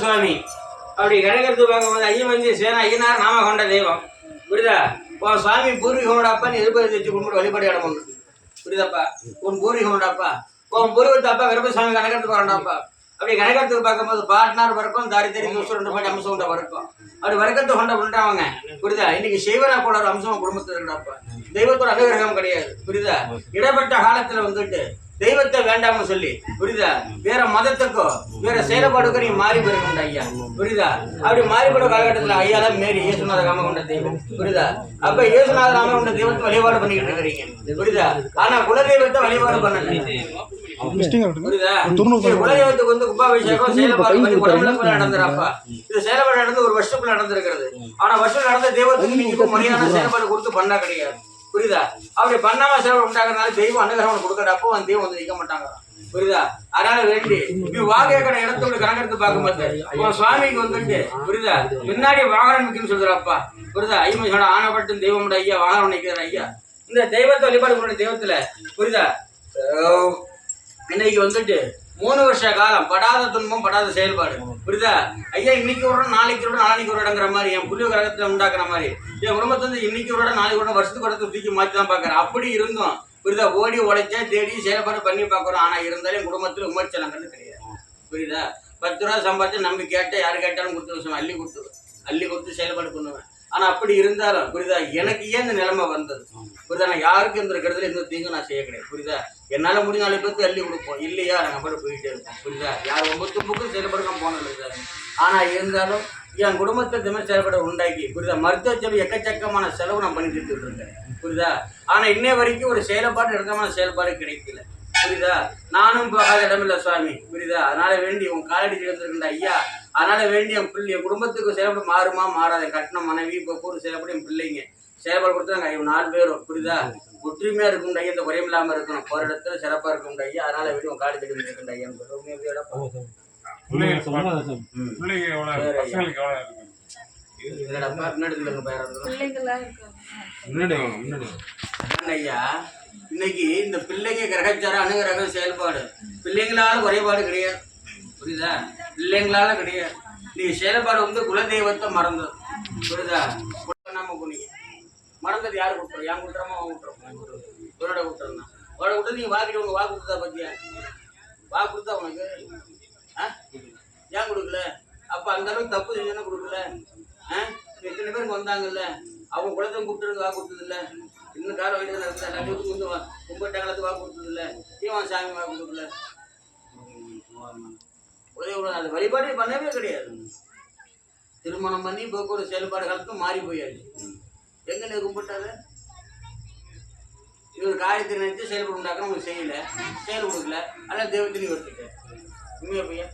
சுவாமி அப்படி கிடைக்கிறது பார்க்கும்போது ஐயன் வந்து சேனா ஐயனார் நாம கொண்ட தெய்வம் புரியுதா. உன் சுவாமி பூர்வீகமோடாப்பா நீ எதிர்பார்த்து வச்சு கும்பிட்டு வழிபாடு இடம் ஒன்று புரியுதாப்பா. உன் பூர்வீகமோடாப்பா உன் பூர்வத்தாப்பா கருப்பசாமி கணக்கிறதுக்கு வரண்டாப்பா. அப்படி கணக்கிறதுக்கு பார்க்கும்போது பாட்னார் வரைக்கும் தாரி தெரி 2 பாட்டி அம்சம் கொண்ட வரைக்கும் அப்படி வர்க்கத்தை கொண்ட பண்ணுறாங்க புரியுதா. இன்னைக்கு செய்வரா கூட ஒரு அம்சம் குடும்பத்தில் இருந்தாப்பா. தெய்வத்தோட அனுகிரகம் கிடையாது புரியுதா. இடப்பட்ட காலத்துல வந்துட்டு தெய்வத்தை வேண்டாம்னு சொல்லி புரியுதா வேற மதத்துக்கோ வேற செயல்பாடுக்கோ நீ மாறி போயிருக்க ஐயா புரியுதா. அப்படி மாறிப்பட காலகட்டத்தில் ஐயா தான் மேரி இயேசுநாத ராம கொண்ட தெய்வம் புரியுதா. அப்ப இயேசுநாத ராம கொண்ட தெய்வத்தை வழிபாடு பண்ணிக்கிட்டு இருக்கிறீங்க புரியுதா. ஆனா குலதெய்வத்தை வழிபாடு பண்ணல புரியுதா. குலதெய்வத்துக்கு வந்து கும்பாபிஷேகம் செயல்பாடு பண்ணி உடம்புல நடந்துறாப்பா. இது செயல்பாடு நடந்து ஒரு வருஷத்துக்குள்ள நடந்திருக்கிறது. ஆனா வருஷம் நடந்த தெய்வத்துக்கு நீங்க முறையான செயல்பாடு கொடுத்து பண்ணா கிடையாது புரியுதா. அப்படி பண்ணாம சேவை உண்டாகிறதுனால தெய்வம் அனுகிரகம் கொடுக்கற அப்போ அந்த தெய்வம் வந்து நிற்க மாட்டாங்க புரியுதா. அதனால வேண்டி நீ வாகேக்கடை இடத்துல கணக்கெடுத்து பார்க்கும்போது உன் சுவாமிக்கு வந்துட்டு புரியுதா பின்னாடி வாகனம் நிற்குன்னு சொல்றாப்பா புரியுதா. ஐயமோட ஆனப்பட்டும் தெய்வம் ஐயா வாகனம் நிற்கிற ஐயா இந்த தெய்வத்தை வழிபாடு பண்ண தெய்வத்துல புரியுதா. இன்னைக்கு வந்துட்டு 3 வருஷ காலம் படாத துன்பம் படாத செயல்பாடு புரியுதா. ஐயா இன்னைக்கு ஒரு நாளைக்கு ஒரு நாளைக்கு ஒரு இடங்கிற மாதிரி என் புள்ளிய கிரகத்துல உண்டாக்குற மாதிரி என் குடும்பத்தை வந்து இன்னைக்கு ஒரு நாளைக்கு ஒரு வருஷத்துக்கு ஒரு தூக்கி மாற்றி தான் பாக்குறேன். அப்படி இருந்தோம் புரியுதா. ஓடி உழைச்சா தேடி செயல்பாடு பண்ணி பாக்குறோம். ஆனா இருந்தாலும் என் குடும்பத்துல விமர்சனங்கள் கிடையாது புரியுதா. 10 ரூபா சம்பாதிச்சு நம்பி கேட்ட யாரு கேட்டாலும் கொடுத்து அள்ளி கொடுத்து செயல்பாடு பண்ணுவேன். ஆனா அப்படி இருந்தாலும் புரியுதா எனக்கு ஏன் இந்த நிலைமை வந்தது புரியுதா. நான் யாருக்கும் இந்த இருக்கிறதுல எந்த தீங்கும் நான் செய்ய கிடையாது புரியுதா. என்னால முடிஞ்ச 4 பேருக்கு அள்ளி கொடுப்போம் இல்லையா நாங்கள் பாட்டு போயிட்டே இருக்கோம் புரியுதா. யார் 9 புக்கு செயல்பட நான் போனது சார். ஆனா இருந்தாலும் என் குடும்பத்தை திமிர் செயல்பட உண்டாக்கி புரியுதா. மருத்துவ செலவு எக்கச்சக்கமான செலவு நான் பண்ணி தீர்த்துட்டு இருக்கேன் புரியுதா. ஆனா இன்னை வரைக்கும் ஒரு செயல்பாடு இடமான செயல்பாடு கிடைக்கல புரியுதா. நானும் போகாத இடமில்ல சுவாமி புரியுதா. அதனால வேண்டி உன் காலடி சேர்ந்துருக்கா ஐயா. அதனால வேண்டி என் பிள்ளை என் குடும்பத்துக்கு செயல்பாடு மாறுமா மாறாத கட்டின மனைவி இப்போ கூட செயல்பாடு என் பிள்ளைங்க செயல்பாடு கொடுத்தாங்க 4 பேரும் புரியுதா. ஒற்றுமையா இருக்கும் ஐயா. இந்த குறையும் இல்லாம இருக்கணும் போற இடத்துல சிறப்பா இருக்கும் ஐயா. அதனால வேண்டி உன் காலடி தேடி இருக்கேன் ஐயா. ஐயா இன்னைக்கு இந்த பிள்ளைங்க கிரகச்சார அணுகிரக செயல்பாடு பிள்ளைங்களால குறைபாடு கிடையாது புரியுதா. பிள்ளைங்களால கிடையாது. நீ செயல்பாடு வந்து குலதெய்வத்தை மறந்தது புரியுதா. நாம போனீங்க மறந்தது யாரு கொடுத்துறோம் ஏன் கொடுத்துறோமோ அவன் விட்டுறோம் உன்னோட விட்டுறோம் உன்னோட விட்டு நீங்க வாக்கிட்டு உங்க வாக்கு கொடுத்தா பத்தியா வாக்கு கொடுத்தா உனக்கு ஏன் கொடுக்கல. அப்ப அந்த அளவுக்கு தப்பு செஞ்சா கொடுக்கல. எத்தனை பேருக்கு வந்தாங்கல்ல அவங்க குலத்தையும் கூப்பிட்டு வாக்கு கொடுத்தது இல்ல. இன்னும் காலம் வீட்டுல இருந்தா எல்லாத்தையும் வந்து கும்பிட்டாங்களது வாக்கு கொடுத்தது இல்ல. ஏன் சாமி வாக்கு கொடுக்கல. அது வழிபாடு பண்ணவே கிடையாது. திருமணம் பண்ணி போக்குவரத்து செயல்பாடு காலத்தும் மாறி போயாச்சு. எங்க நீ கும்பிட்டாரு இவர் காரியத்தை நினைச்சு செயல்பாடு உண்டாக்க உங்களுக்கு செய்யல செயல் கொடுக்கல. அதனால தெய்வத்திலையும் வச்சுட்டேன் உண்மையா பையன்.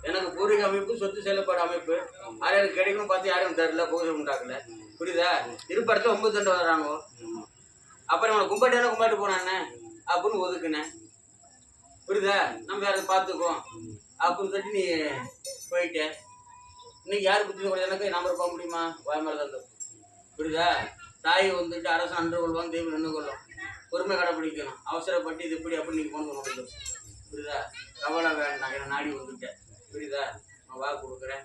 எனக்கு பூர்வீக அமைப்பு சொத்து செயல்பாடு அமைப்பு யாரும் கிடைக்கணும் பார்த்து யாரும் தரல புகழ் உண்டாக்கல புரியுதா. இருப்படத்துல 9 தண்டை வர்றாங்க. அப்புறம் அவனை கும்பிட்டானே கும்பிட்டு போனானே அப்படின்னு ஒதுக்குனேன் புரியுதா. நம்ம யாரும் பார்த்துக்குவோம் அப்படின்னு சொல்லி நீ போயிட்டேன். இன்னைக்கு யாரு புத்தி எனக்கு நம்பர் போக முடியுமா வாய்மலை தான் புரியுதா. தாய் வந்துட்டு அரசு அன்று கொள்வான் தெய்வம் நின்று கொள்ளும். பொறுமை கடைப்பிடிக்கணும். அவசரப்பட்டு இது எப்படி அப்படி நீங்க கொண்டு வந்து புரியுதா. கவலை வேண்டாம் என்னை நாடி வந்துட்டேன் புரியுதா. நான் வாக்கு கொடுக்குறேன்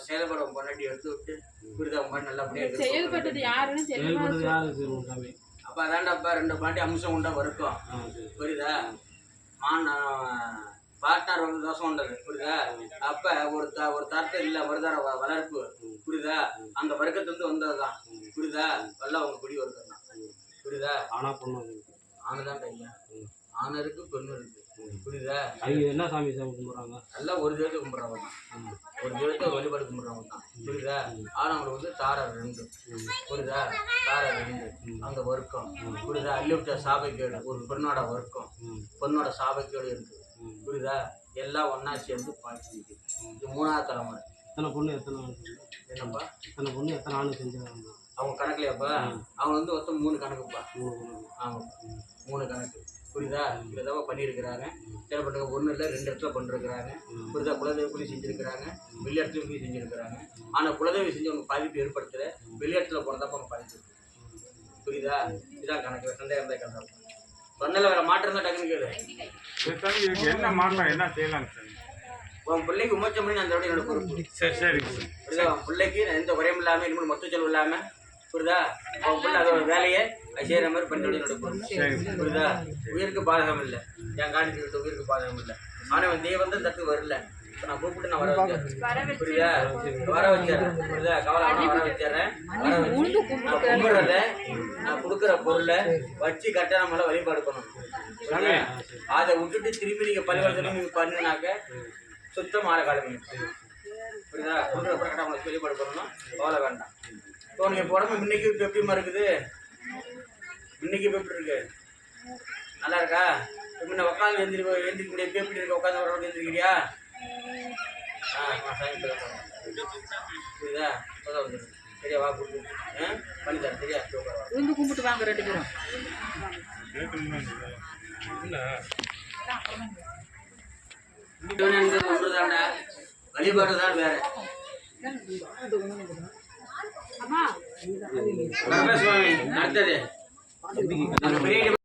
செயல்பட பொண்டாட்டி எடுத்து விட்டு புரியுதா. உங்க நல்லபடியா அப்ப அதான்டாப்பா 2 பாட்டி அம்சம் உண்டா வரைக்கும் புரியுதா. பார்ட்னர் வந்து தோசை உண்டது புரியுதா. அப்ப ஒரு தரத்தை இல்ல வருதார வளர்ப்பு புரியுதா. அந்த வர்க்கத்துல வந்ததுதான் புரியுதா. எல்லாம் உங்க குடி வருதான் புரியுதா. ஆனா பொண்ணு ஆணுதான் ஐயா. ஆண் இருக்கு பெண்ணு இருக்கு புரியுதா. என்ன சாமி கும்பிடுறாங்க எல்லாம் ஒரு தெய்வத்தை கும்பிடுறவங்க தான். ஒரு தெய்வத்தை வழிபாடு கும்பிடுறவங்க தான் புரியுதா. ஆனா அவங்களுக்கு வந்து தாரை 2 புரியுதா. தாரை 2 அந்த வர்க்கம் புரியுதா. அள்ளிவிட்ட சாபைக்கேடு ஒரு பெண்ணோட வர்க்கம் பொண்ணோட சாபைக்கேடு இருக்கு புரியுதா. எல்லாம் ஒன்னா சேர்ந்து பாய்ச்சி இது 3ஆவது தலைமுறை. எத்தனை பொண்ணு என்னப்பா எத்தனை பொண்ணு எத்தனை ஆணு செஞ்சாங்க அவங்க கணக்குலையாப்பா. அவங்க வந்து மொத்தம் 3 கணக்குப்பா. ஆமாப்பா 3 கணக்கு புரியுதா. இந்த தடவை பண்ணியிருக்கிறாங்க. செயல்பட்டு 1 இல்லை 2 இடத்துல பண்ணிருக்கிறாங்க புரியுதா. குலதெய்வக்குள்ளேயும் செஞ்சுருக்கிறாங்க வெளி இடத்துலையும் போய் செஞ்சுருக்கிறாங்க. ஆனால் குலதெய்வம் செஞ்சு அவங்க பாதிப்பு ஏற்படுத்தல. வெளி இடத்துல போனதாப்ப அவங்க பாதிப்பு புரியுதா. இதுதான் கணக்கு. சந்தேகம் தான் கணக்கு சொன்னல வேற மாற்றம் தான் டக்குன்னு கேளு. என்ன மாற்றம் என்ன செய்யலாம் உன் பிள்ளைக்கு உமச்சம் பண்ணி அந்த என்னோட பொறுப்பு. சரி சரி. புரியுதா? உன் பிள்ளைக்கு எந்த குறையும் இல்லாம இனிமேல் மொத்த செலவு இல்லாம, புரியுதா? உன் பிள்ளை அதோட வேலையை அது செய்யற மாதிரி பண்ணி என்னோட பொறுப்பு. புரியுதா? உயிருக்கு பாதகம் இல்லை, என் காணிட்டு உயிருக்கு பாதகம் இல்லை. ஆனவன் தெய்வம் தான் தட்டு வரல. நான் கூப்பிட்டு நான் வர வச்சேன். புரியுதா? வர வச்சிடறேன். புரியுதா? கவலை வர வச்சிடறேன். வர வச்சு நான் கும்பிடுறத, நான் கொடுக்குற பொருளை வச்சு கரெக்டாக நம்மளால வழிபாடு பண்ணணும். அதை விட்டுட்டு திரும்பி நீங்க பரிவர்த்தனை நீங்க பண்ணினாக்க சுத்தம் ஆளை காலம். புரியுதா? கொடுக்குற கரெக்டாக உங்களுக்கு வழிபாடு பண்ணணும். கவலை வேண்டாம். இப்போ நீங்க உடம்பு இன்னைக்கு இப்போ எப்படிமா இருக்குது? இன்னைக்கு இப்போ எப்படி இருக்கு? நல்லா இருக்கா? முன்ன உட்காந்து எந்திரிக்க முடியாது. இப்போ எப்படி இருக்கு? உட்காந்து ஒரு எந்திரிக்கிறியா? புரியுதா? சரியா? வா கூப்பிட்டு பண்ணித்தரேன். சரியா? விழுந்து கும்பிட்டு வாங்க 2 பேரும். ஒன்றுதாண்டா, வழிபாடு தான் வேற. சுவாமி அடுத்தது